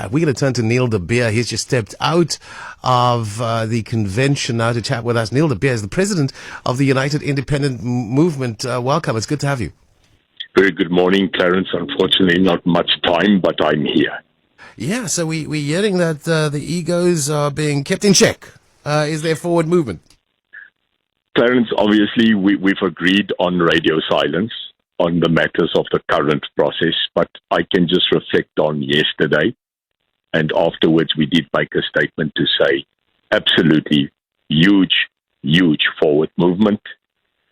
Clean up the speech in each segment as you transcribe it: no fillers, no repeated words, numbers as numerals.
We're going to turn to Neil de Beer. He's just stepped out of the convention now to chat with us. Neil de Beer is the president of the United Independent Movement. Welcome. It's good to have you. Very good morning, Clarence. Unfortunately, not much time, but I'm here. Yeah, so we're hearing that the egos are being kept in check. Is there forward movement? Clarence, obviously, we've agreed on radio silence on the matters of the current process, but I can just reflect on yesterday. And afterwards, we did make a statement to say absolutely huge forward movement,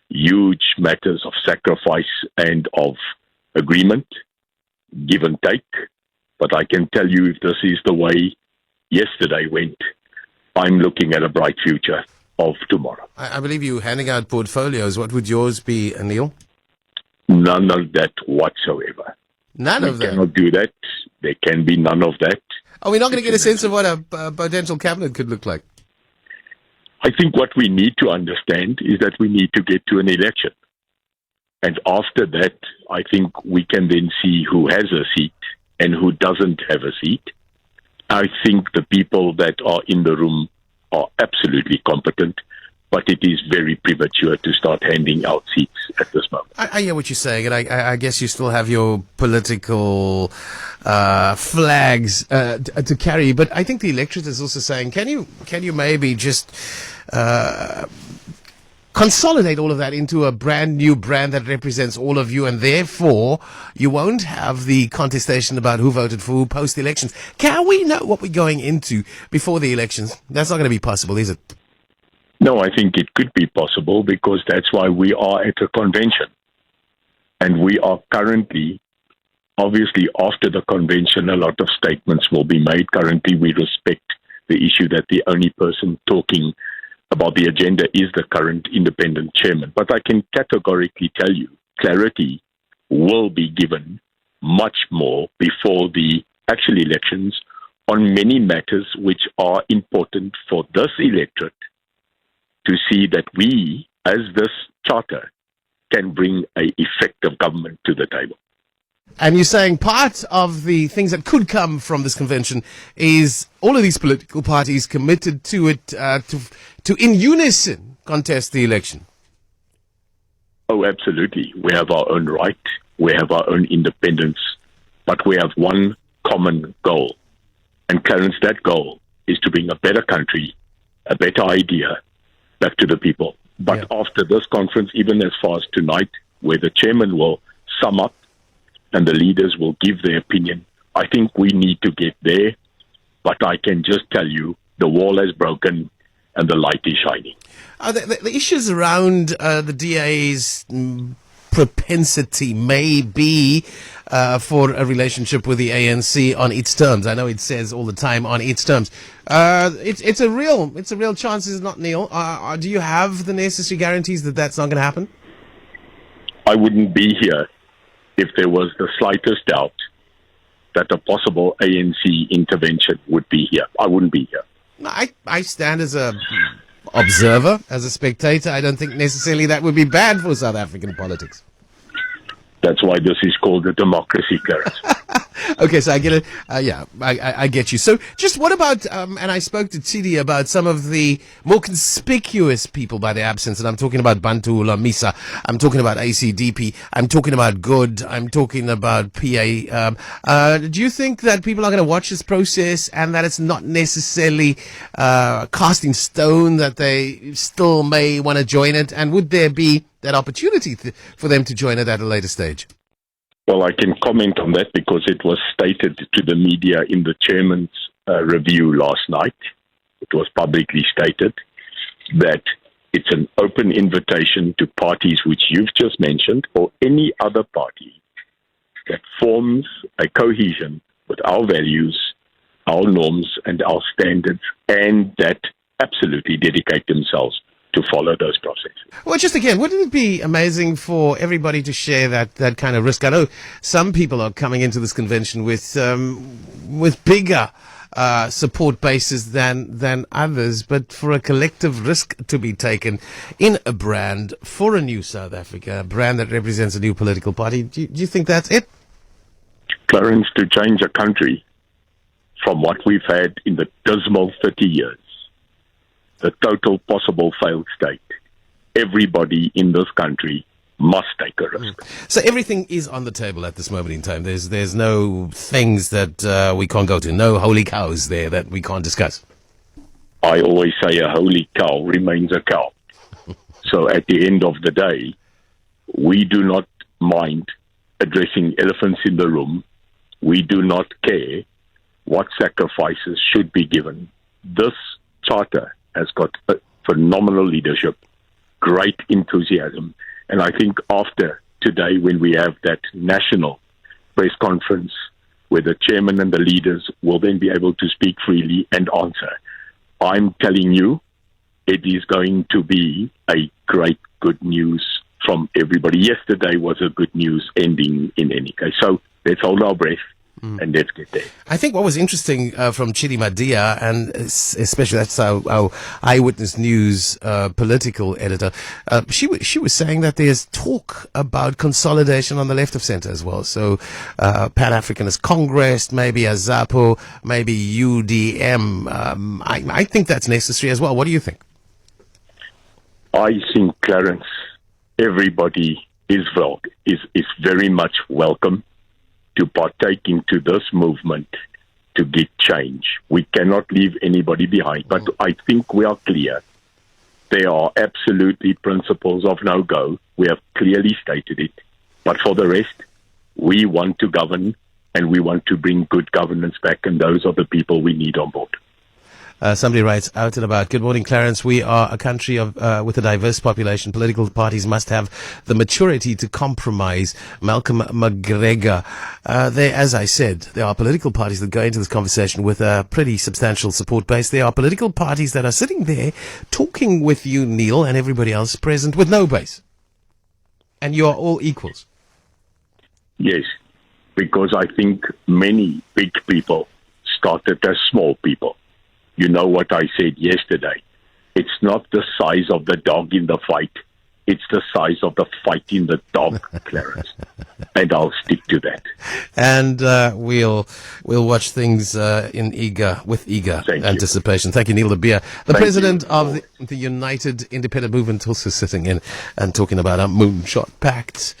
huge matters of sacrifice and of agreement, give and take. But I can tell you, if this is the way yesterday went, I'm looking at a bright future of tomorrow. I believe you handing out portfolios. What would yours be, Neil? None of that whatsoever. None of that? We cannot do that. There can be none of that. Are we not going to get a sense of what a potential cabinet could look like? I think what we need to understand is that we need to get to an election. And after that, I think we can then see who has a seat and who doesn't have a seat. I think the people that are in the room are absolutely competent, but it is very premature to start handing out seats at this moment. I hear what you're saying, and I guess you still have your political flags to carry. But I think the electorate is also saying, can you maybe just consolidate all of that into a brand new brand that represents all of you, and therefore you won't have the contestation about who voted for who post-elections. Can we know what we're going into before the elections? That's not going to be possible, is it? No, I think it could be possible because that's why we are at a convention. And we are currently, obviously after the convention, a lot of statements will be made. Currently, we respect the issue that the only person talking about the agenda is the current independent chairman. But I can categorically tell you, clarity will be given much more before the actual elections on many matters which are important for this electorate to see that we, as this charter, can bring an effective government to the table. And you're saying part of the things that could come from this convention is all of these political parties committed to it, to in unison contest the election. Oh, absolutely. We have our own right. We have our own independence. But we have one common goal. And Clarence, that goal is to bring a better country, a better idea back to the people. But after this conference, even as far as tonight, where the chairman will sum up and the leaders will give their opinion, I think we need to get there. But I can just tell you, the wall has broken and the light is shining. The issues around the DA's propensity may be for a relationship with the ANC on its terms. I know it says all the time on its terms. It's a real chance, is it not, Neil? Do you have the necessary guarantees that that's not going to happen? I wouldn't be here if there was the slightest doubt that a possible ANC intervention would be here. I wouldn't be here. I stand as a observer, as a spectator. I don't think necessarily that would be bad for South African politics. That's why this is called a democracy, Clarence. Okay, so I get it. I get you. So just what about, and I spoke to Tidi about some of the more conspicuous people by their absence, and I'm talking about Bantu Lamisa, I'm talking about ACDP, I'm talking about Good, I'm talking about PA. Do you think that people are going to watch this process and that it's not necessarily cast in stone, that they still may want to join it? And would there be that opportunity for them to join it at a later stage? Well, I can comment on that because it was stated to the media in the chairman's review last night. It was publicly stated that it's an open invitation to parties which you've just mentioned or any other party that forms a cohesion with our values, our norms and our standards, and that absolutely dedicate themselves to follow those processes. Well, just again, wouldn't it be amazing for everybody to share that kind of risk? I know some people are coming into this convention with bigger support bases than others, but for a collective risk to be taken in a brand for a new South Africa, a brand that represents a new political party, do you think that's it? Clarence, to change a country, from what we've had in the dismal 30 years, the total possible failed state, everybody in this country must take a risk. So everything is on the table at this moment in time. There's no things that we can't go to, no holy cows there that we can't discuss. I always say a holy cow remains a cow. So at the end of the day, we do not mind addressing elephants in the room. We do not care what sacrifices should be given. This charter has got phenomenal leadership, great enthusiasm. And I think after today, when we have that national press conference where the chairman and the leaders will then be able to speak freely and answer, I'm telling you, it is going to be a great good news from everybody. Yesterday was a good news ending in any case. So let's hold our breath. And let's get there. I think what was interesting from Chidi Madia, and especially that's our Eyewitness News political editor, she was saying that there's talk about consolidation on the left of centre as well. So Pan-Africanist Congress, maybe a ZAPO, maybe UDM. I think that's necessary as well. What do you think? I think, Clarence, everybody is very much welcome to partake into this movement to get change. We cannot leave anybody behind, but I think we are clear. There are absolutely principles of no-go. We have clearly stated it. But for the rest, we want to govern and we want to bring good governance back, and those are the people we need on board. Somebody writes out and about, good morning, Clarence. We are a country with a diverse population. Political parties must have the maturity to compromise. Malcolm McGregor. As I said, there are political parties that go into this conversation with a pretty substantial support base. There are political parties that are sitting there talking with you, Neil, and everybody else present with no base. And you are all equals. Yes, because I think many big people started as small people. You know what I said yesterday. It's not the size of the dog in the fight. It's the size of the fight in the dog, Clarence. And I'll stick to that. And we'll watch things with eager anticipation. Thank you, Neil de Beer, the president of the United Independent Movement, also sitting in and talking about our Moonshot Pact.